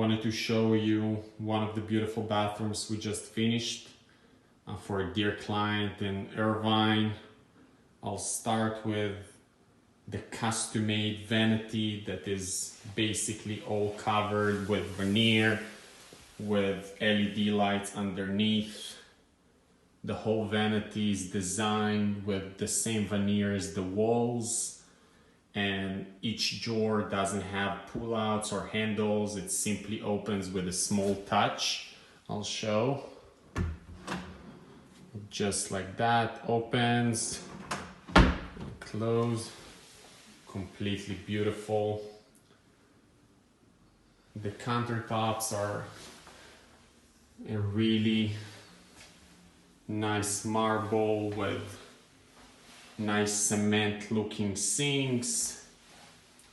wanted to show you one of the beautiful bathrooms we just finished for a dear client in Irvine. I'll start with the custom-made vanity that is basically all covered with veneer, with LED lights underneath. The whole vanity is designed with the same veneer as the walls, and each drawer doesn't have pull-outs or handles. It simply opens with a small touch. I'll show. Just like that, opens, close, completely beautiful. The countertops are a really nice marble with nice cement looking sinks.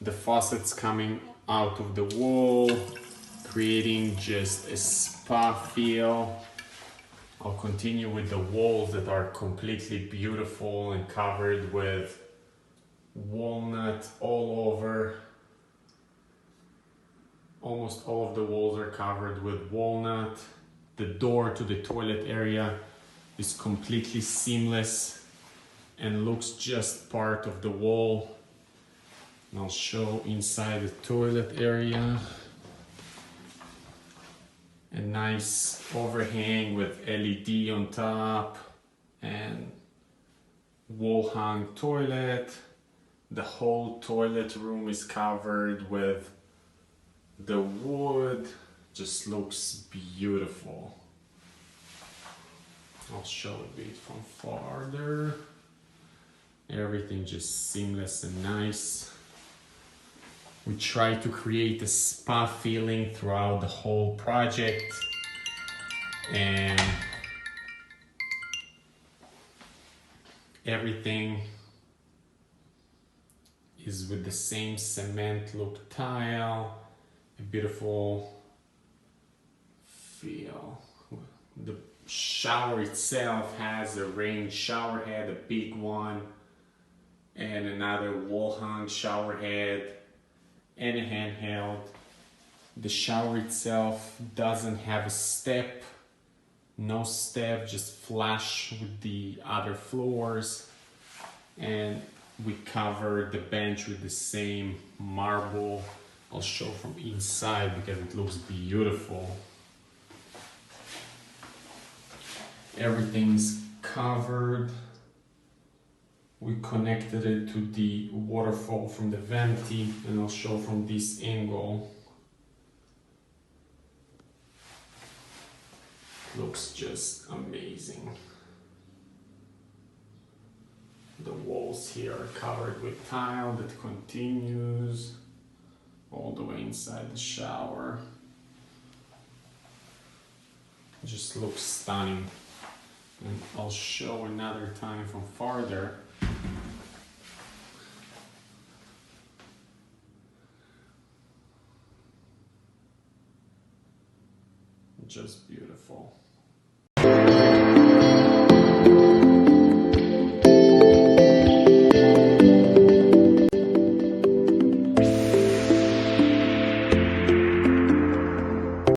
The faucets coming out of the wall, creating just a spa feel. I'll continue with the walls that are completely beautiful and covered with walnut all over. Almost all of the walls are covered with walnut. The door to the toilet area is completely seamless and looks just part of the wall. And I'll show inside the toilet area. A nice overhang with LED on top and wall hung toilet. The whole toilet room is covered with the wood. Just looks beautiful. I'll show a bit from farther. Everything just seamless and nice. We try to create a spa feeling throughout the whole project, and everything is with the same cement look tile, a beautiful feel. The shower itself has a rain shower head, a big one, and another wall hung shower head, and a handheld. The shower itself doesn't have a step, no step, just flush with the other floors. And we cover the bench with the same marble. I'll show from inside because it looks beautiful. Everything's covered. We connected it to the waterfall from the vanity, and I'll show from this angle. Looks just amazing. The walls here are covered with tile that continues all the way inside the shower. Just looks stunning. And I'll show another time from farther. Just beautiful.